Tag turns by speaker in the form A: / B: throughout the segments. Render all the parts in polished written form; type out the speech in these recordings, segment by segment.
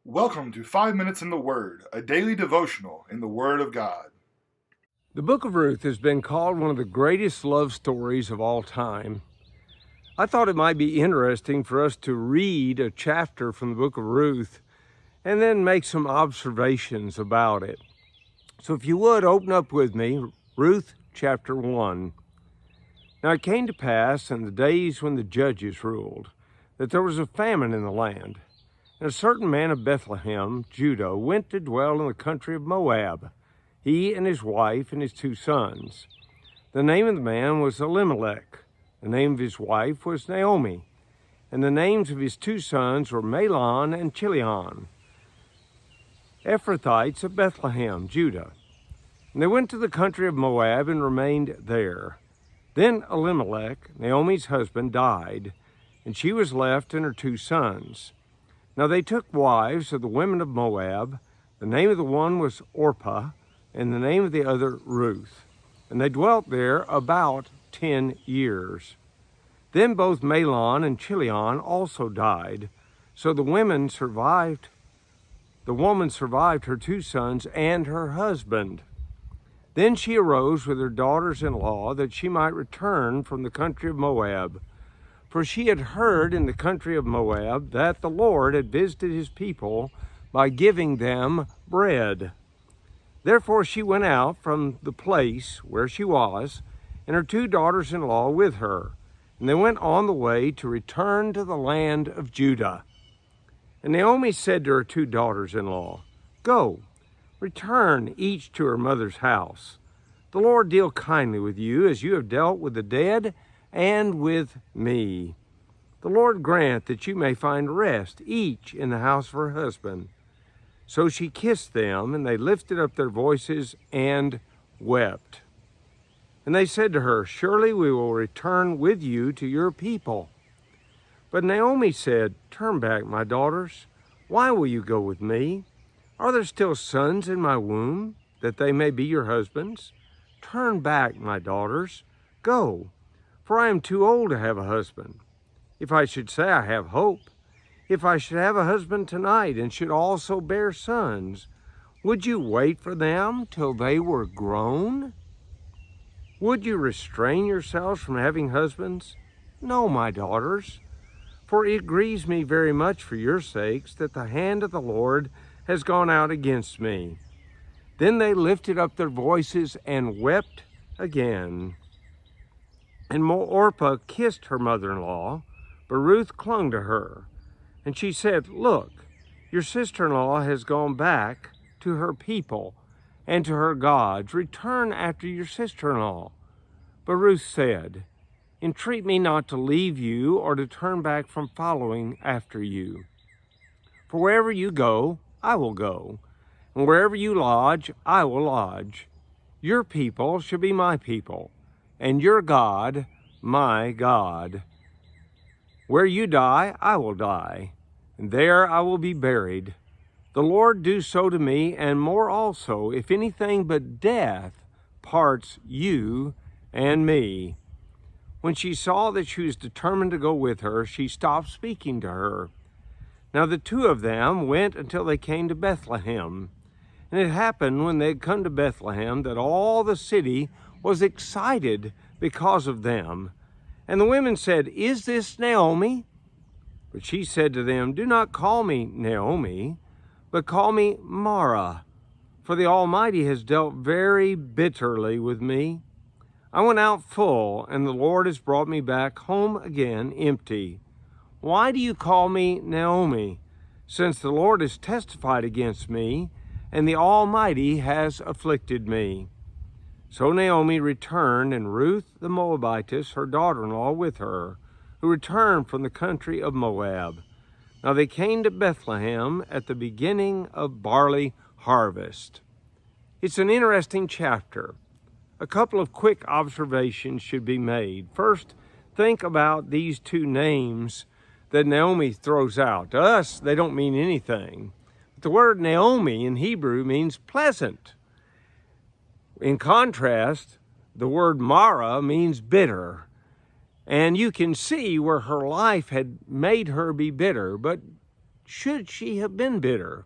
A: Welcome to 5 Minutes in the Word, a daily devotional in the Word of God.
B: The book of Ruth has been called one of the greatest love stories of all time. I thought it might be interesting for us to read a chapter from the book of Ruth and then make some observations about it. So if you would, open up with me, Ruth chapter 1. Now it came to pass in the days when the judges ruled, that there was a famine in the land. And a certain man of Bethlehem, Judah, went to dwell in the country of Moab, he and his wife and his 2 sons. The name of the man was Elimelech. The name of his wife was Naomi. And the names of his 2 sons were Mahlon and Chilion, Ephrathites of Bethlehem, Judah. And they went to the country of Moab and remained there. Then Elimelech, Naomi's husband, died, and she was left and her 2 sons. Now they took wives of the women of Moab. The name of the one was Orpah, and the name of the other Ruth. And they dwelt there about 10 years. Then both Mahlon and Chilion also died. So the woman survived her 2 sons and her husband. Then she arose with her daughters-in-law that she might return from the country of Moab. For she had heard in the country of Moab that the Lord had visited his people by giving them bread. Therefore she went out from the place where she was, and her 2 daughters-in-law with her. And they went on the way to return to the land of Judah. And Naomi said to her 2 daughters-in-law, "Go, return each to her mother's house. The Lord deal kindly with you as you have dealt with the dead and with me. The Lord grant that you may find rest, each in the house of her husband." So she kissed them, and they lifted up their voices and wept. And they said to her, "Surely we will return with you to your people." But Naomi said, "Turn back, my daughters. Why will you go with me? Are there still sons in my womb, that they may be your husbands? Turn back, my daughters. Go. For I am too old to have a husband. If I should say I have hope, if I should have a husband tonight and should also bear sons, would you wait for them till they were grown? Would you restrain yourselves from having husbands? No, my daughters, for it grieves me very much for your sakes that the hand of the Lord has gone out against me." Then they lifted up their voices and wept again. And Orpah kissed her mother-in-law, but Ruth clung to her. And she said, "Look, your sister-in-law has gone back to her people and to her gods. Return after your sister-in-law." But Ruth said, "Entreat me not to leave you or to turn back from following after you. For wherever you go, I will go, and wherever you lodge, I will lodge. Your people shall be my people, and your God, my God. Where you die, I will die, and there I will be buried. The Lord do so to me, and more also, if anything but death parts you and me." When she saw that she was determined to go with her, she stopped speaking to her. Now the 2 of them went until they came to Bethlehem. And it happened when they had come to Bethlehem that all the city was excited because of them. And the women said, "Is this Naomi?" But she said to them, "Do not call me Naomi, but call me Mara, for the Almighty has dealt very bitterly with me. I went out full, and the Lord has brought me back home again empty. Why do you call me Naomi, since the Lord has testified against me, and the Almighty has afflicted me?" So Naomi returned, and Ruth the Moabitess, her daughter-in-law, with her, who returned from the country of Moab. Now they came to Bethlehem at the beginning of barley harvest. It's an interesting chapter. A couple of quick observations should be made. First, think about these 2 names that Naomi throws out. To us, they don't mean anything. The word Naomi in Hebrew means pleasant. In contrast, the word Mara means bitter. And you can see where her life had made her be bitter. But should she have been bitter?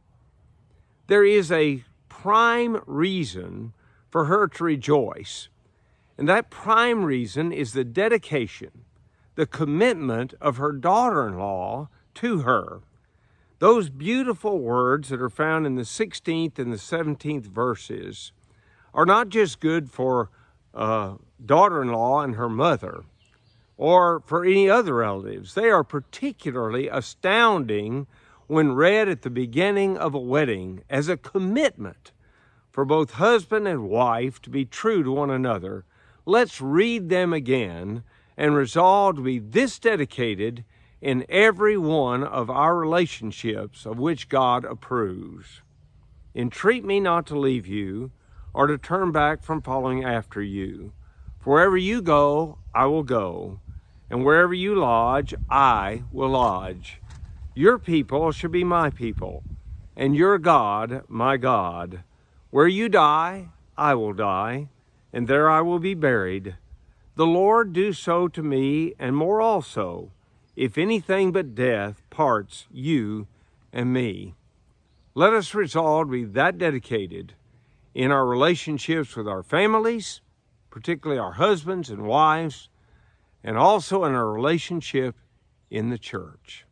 B: There is a prime reason for her to rejoice. And that prime reason is the dedication, the commitment of her daughter-in-law to her. Those beautiful words that are found in the 16th and the 17th verses are not just good for daughter-in-law and her mother or for any other relatives. They are particularly astounding when read at the beginning of a wedding as a commitment for both husband and wife to be true to one another. Let's read them again and resolve to be this dedicated in every one of our relationships of which God approves. Entreat me not to leave you or to turn back from following after you. For wherever you go, I will go, and wherever you lodge, I will lodge. Your people shall be my people, and your God my God. Where you die, I will die, and there I will be buried. The Lord do so to me, and more also, if anything but death parts you and me. Let us resolve to be that dedicated in our relationships with our families, particularly our husbands and wives, and also in our relationship in the church.